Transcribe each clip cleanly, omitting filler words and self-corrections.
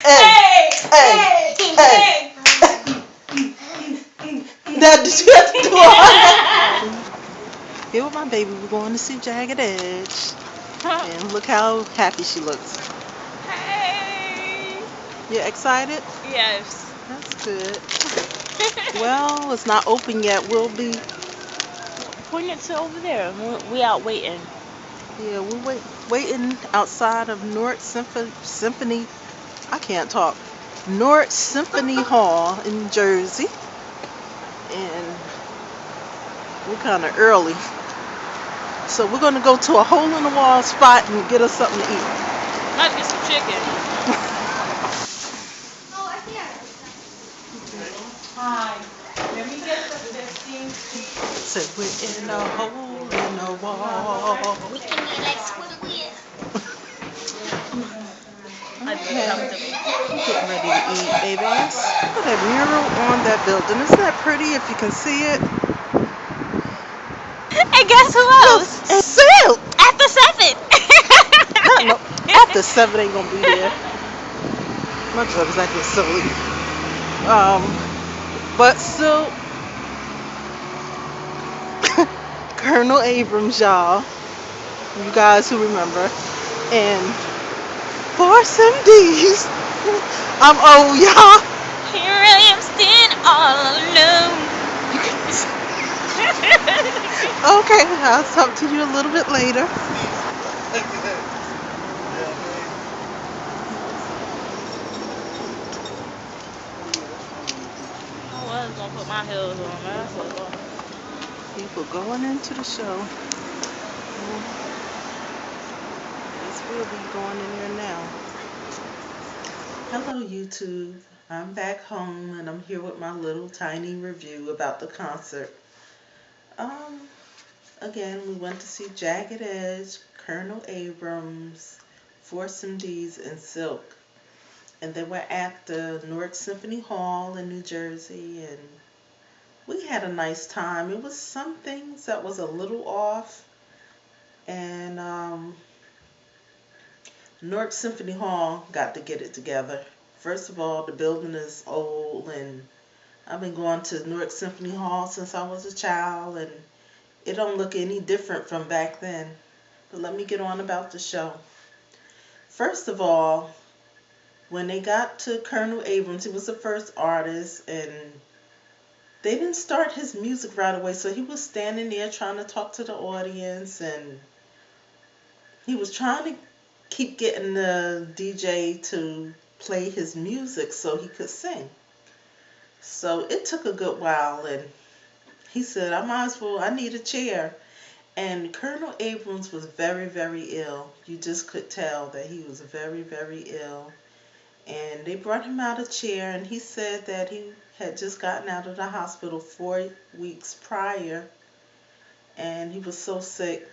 Hey, hey, hey. Now, did you have to do all that? Here with my baby, we're going to see Jagged Edge. And look how happy she looks. Hey! You excited? Yes. That's good. Well, it's not open yet. We'll be, Point it to over there. We out waiting. yeah, waiting outside of Symphony. I can't talk. North Symphony Hall in Jersey. And we're kind of early. So we're going to go to a hole in the wall spot and get us something to eat. Let's get some chicken. Hi. Let me get the 15 feet. So we're in a hole in the wall. We can eat like squid. Okay. Getting ready to eat, baby. Look at that mural on that building. Isn't that pretty if you can see it? And guess who else? And Silk! After 7. No, after 7 ain't gonna be there. My daughter's acting silly. But Silk, Colonel Abrams, y'all. You guys who remember. And for some D's. I'm old, y'all. Here I am standing all alone. Okay, I'll talk to you a little bit later. I was gonna put my heels on, man. I said, "Lord." People going into the show. Guess we'll be going in there now. Hello, YouTube. I'm back home and I'm here with my little tiny review about the concert. Again, we went to see Jagged Edge, Colonel Abrams, Foursome D's, and Silk. And then we're at the Newark Symphony Hall in New Jersey, and we had a nice time. It was some things that was a little off, and Newark Symphony Hall got to get it together. First of all, the building is old, and I've been going to Newark Symphony Hall since I was a child, and it don't look any different from back then. But let me get on about the show. First of all, when they got to Colonel Abrams, he was the first artist, and they didn't start his music right away, so he was standing there trying to talk to the audience, and he was trying to keep getting the DJ to play his music so he could sing. So it took a good while, and he said, I need a chair. And Colonel Abrams was very, very ill. You just could tell that he was very, very ill. And they brought him out a chair, and he said that he had just gotten out of the hospital 4 weeks prior, and he was so sick.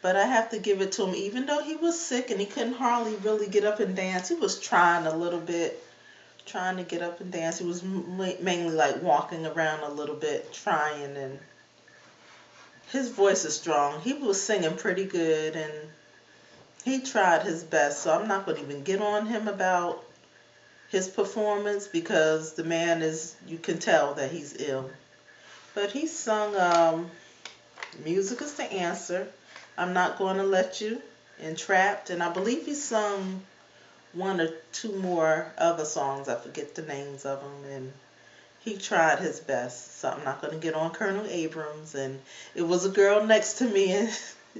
But I have to give it to him, even though he was sick and he couldn't hardly really get up and dance, he was trying a little bit, trying to get up and dance. He was mainly like walking around a little bit, trying, and his voice is strong. He was singing pretty good, and he tried his best, so I'm not going to even get on him about his performance because the man is, you can tell that he's ill. But he sung Music is the Answer, I'm Not Going to Let You, and Trapped, and I believe he sung one or two more other songs. I forget the names of them, and he tried his best. So I'm not going to get on Colonel Abrams, and it was a girl next to me, and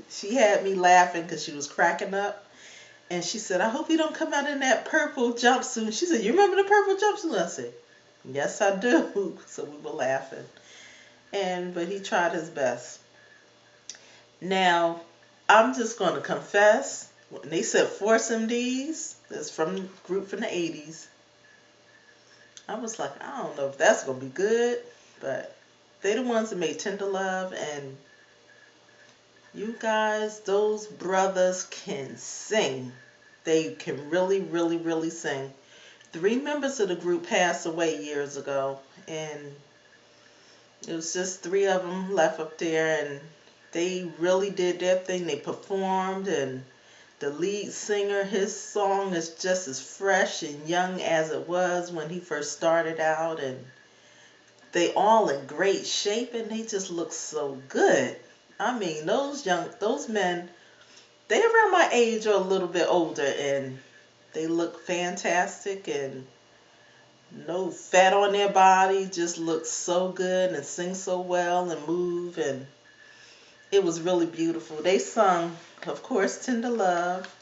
she had me laughing because she was cracking up. And she said, I hope you don't come out in that purple jumpsuit. She said, you remember the purple jumpsuit? I said, yes, I do. So we were laughing. But he tried his best. Now, I'm just going to confess, when they said Foursome D's, that's from the group from the 80s, I was like, I don't know if that's going to be good, but they the ones that made Tender Love, and you guys, those brothers can sing. They can really, really, really sing. 3 members of the group passed away years ago, and it was just 3 of them left up there, and they really did their thing. They performed, and The lead singer, his song is just as fresh and young as it was when he first started out, and they all in great shape and they just look so good. I mean, those men, they around my age or a little bit older, and they look fantastic and no fat on their body, just look so good and sing so well and move, and it was really beautiful. They sung, of course, Tender Love,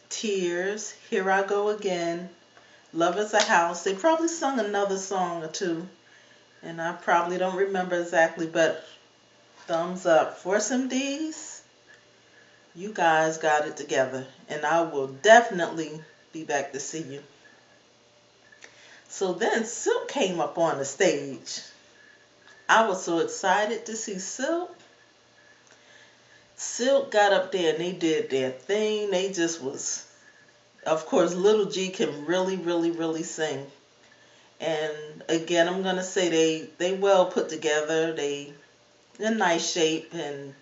Tears, Here I Go Again, Love is a House. They probably sung another song or two, and I probably don't remember exactly, but thumbs up. Force MDs, you guys got it together, and I will definitely be back to see you. So then Silk came up on the stage. I was so excited to see Silk. Silk got up there and they did their thing. They just was, of course, Little G can really, really, really sing. And again, I'm gonna say they well put together. They in nice shape, and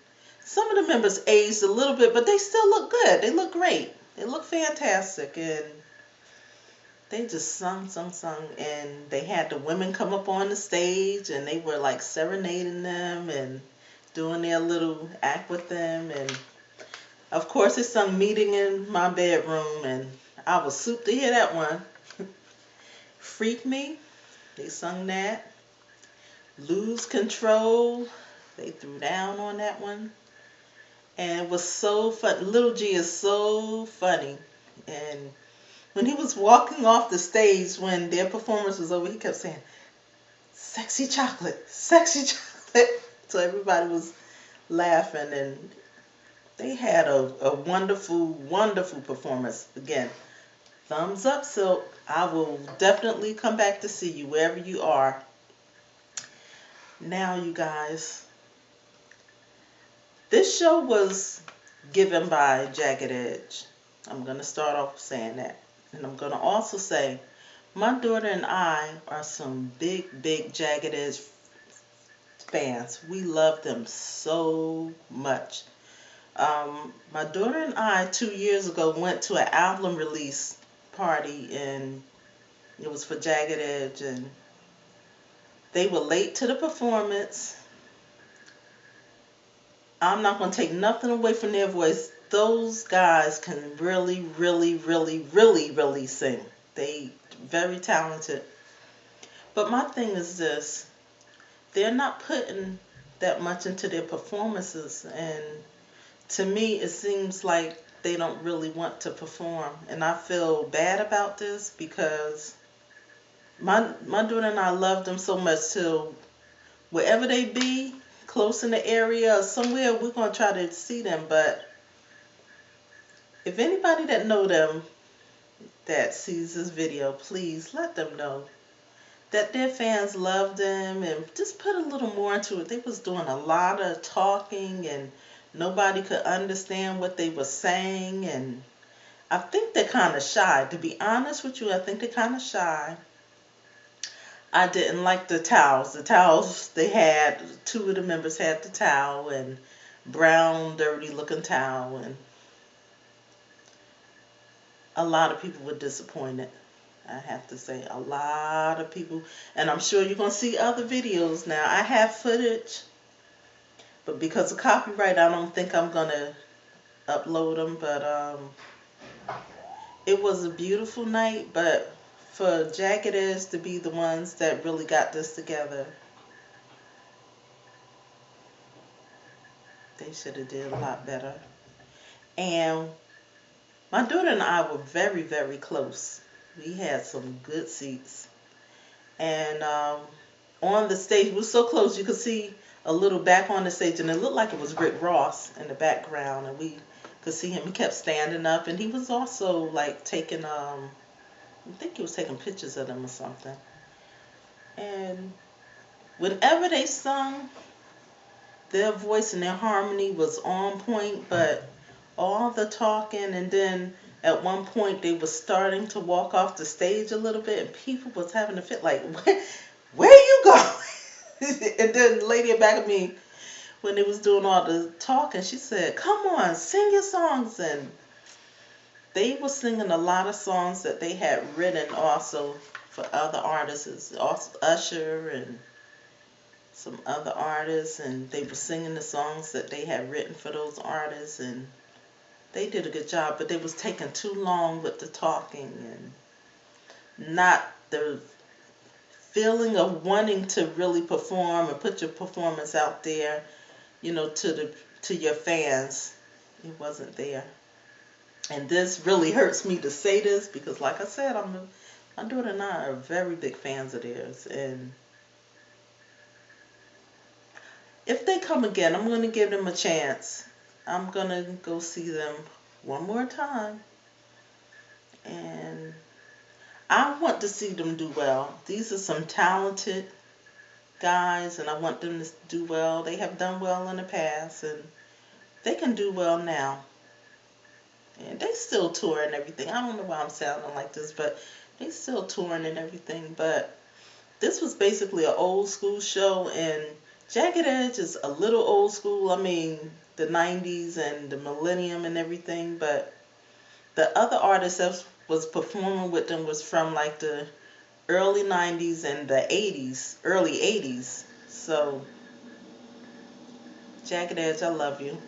some of the members aged a little bit, but they still look good. They look great. They look fantastic, and they just sung, and they had the women come up on the stage, and they were like serenading them and doing their little act with them, and of course they sung Meeting in My Bedroom, and I was soup to hear that one. Freak Me, they sung that. Lose Control, they threw down on that one. And it was so fun. Little G is so funny. And when he was walking off the stage, when their performance was over, he kept saying, "Sexy chocolate, sexy chocolate." So everybody was laughing, and they had a wonderful, wonderful performance. Again, thumbs up, Silk. I will definitely come back to see you wherever you are. Now, you guys, this show was given by Jagged Edge. I'm going to start off saying that. And I'm going to also say, my daughter and I are some big, big Jagged Edge fans. We love them so much. My daughter and I, 2 years ago, went to an album release party, and it was for Jagged Edge, and they were late to the performance. I'm not going to take nothing away from their voice. Those guys can really, really, really, really, really sing. They very talented. But my thing is this. They're not putting that much into their performances, and to me it seems like they don't really want to perform. And I feel bad about this because my daughter and I love them so much till wherever they be, close in the area or somewhere, we're going to try to see them. But if anybody that know them that sees this video, please let them know that their fans love them, and just put a little more into it. They was doing a lot of talking and nobody could understand what they were saying, and I think they're kind of shy. To be honest with you, I think they're kind of shy. I didn't like the towels. The towels they had, two of the members had the towel, and brown, dirty looking towel, and a lot of people were disappointed. I have to say, a lot of people, and I'm sure you're going to see other videos now. I have footage, but because of copyright, I don't think I'm going to upload them, but it was a beautiful night. But for Jagged Edge to be the ones that really got this together, they should have did a lot better. And my daughter and I were very, very close. We had some good seats. And on the stage, we were so close, you could see a little back on the stage, and it looked like it was Rick Ross in the background, and we could see him. He kept standing up, and he was also like taking, I think he was taking pictures of them or something. And whenever they sung, their voice and their harmony was on point, but all the talking, and then at one point they were starting to walk off the stage a little bit, and people was having a fit like, where you going? And then the lady back of me, when they was doing all the talking, she said, "Come on, sing your songs." And they were singing a lot of songs that they had written also for other artists, also Usher and some other artists, and they were singing the songs that they had written for those artists, and they did a good job, but they was taking too long with the talking and not the feeling of wanting to really perform and put your performance out there, to your fans. It wasn't there. And this really hurts me to say this because, like I said, my daughter and I are very big fans of theirs. And if they come again, I'm going to give them a chance. I'm going to go see them one more time. And I want to see them do well. These are some talented guys, and I want them to do well. They have done well in the past, and they can do well now. And they still tour and everything. I don't know why I'm sounding like this, but they still touring and everything. But this was basically an old school show, and Jagged Edge is a little old school. I mean, the 90s and the millennium and everything. But the other artist that was performing with them was from like the early 90s and the 80s, early 80s. So, Jagged Edge, I love you.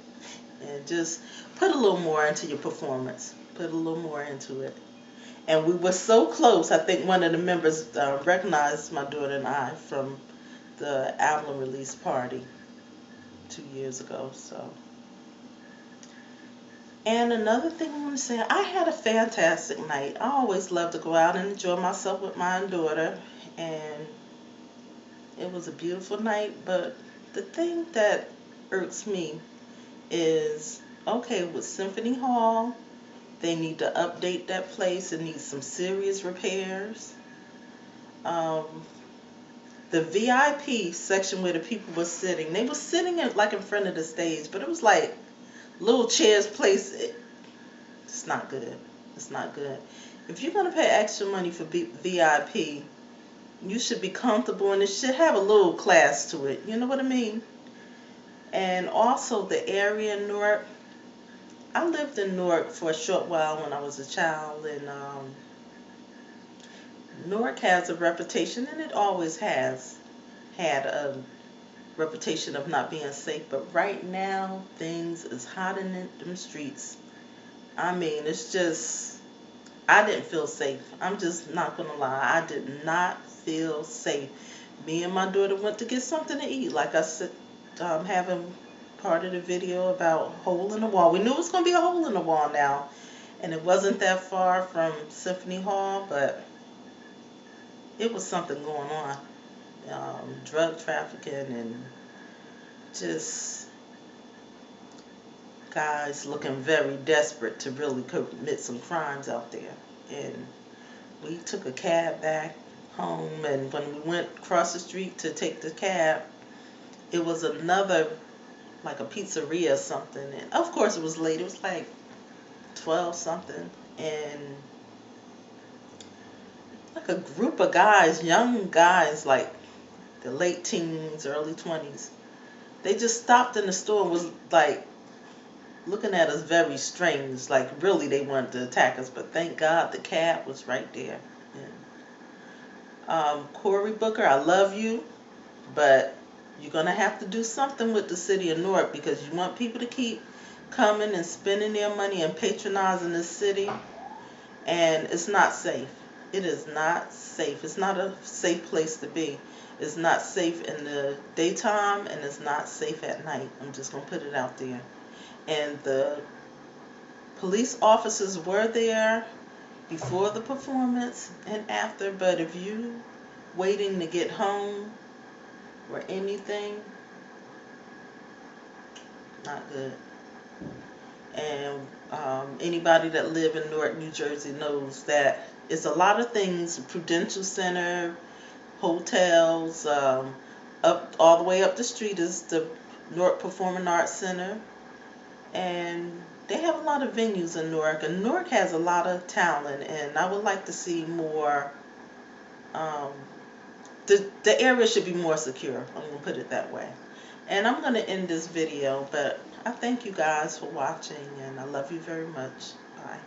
And just put a little more into your performance. Put a little more into it. And we were so close. I think one of the members recognized my daughter and I from the album release party 2 years ago. So, and another thing I want to say, I had a fantastic night. I always love to go out and enjoy myself with my daughter, and it was a beautiful night. But the thing that irks me is, okay, with Symphony Hall, they need to update that place. It needs some serious repairs. The VIP section where the people were sitting, they were sitting like in front of the stage, but it was like little chairs placed. It's not good. It's not good. If you're going to pay extra money for VIP, you should be comfortable, and it should have a little class to it. You know what I mean? And also the area in Newark. I lived in Newark for a short while when I was a child, and Newark has a reputation, and it always has had a reputation of not being safe. But right now, things is hot in them streets. I mean, it's just, I didn't feel safe. I'm just not going to lie. I did not feel safe. Me and my daughter went to get something to eat. Like I said, having part of the video about hole in the wall. We knew it was going to be a hole in the wall now. And it wasn't that far from Symphony Hall, but it was something going on. Drug trafficking and just guys looking very desperate to really commit some crimes out there. And we took a cab back home, and when we went across the street to take the cab, it was another, like a pizzeria or something. And of course it was late. It was like 12 something. And like a group of guys, young guys, like the late teens, early 20s, they just stopped in the store and was like looking at us very strange. Like really they wanted to attack us, but thank God the cab was right there. And, Cory Booker, I love you, but you're going to have to do something with the city of Newark, because you want people to keep coming and spending their money and patronizing the city, and it's not safe. It is not safe. It's not a safe place to be. It's not safe in the daytime, and it's not safe at night. I'm just going to put it out there. And the police officers were there before the performance and after, but if you waiting to get home or anything, not good. And anybody that live in Newark, New Jersey knows that it's a lot of things, Prudential Center, hotels, up all the way up the street is the Newark Performing Arts Center, and they have a lot of venues in Newark, and Newark has a lot of talent, and I would like to see more. The area should be more secure. I'm going to put it that way. And I'm going to end this video, but I thank you guys for watching, and I love you very much. Bye.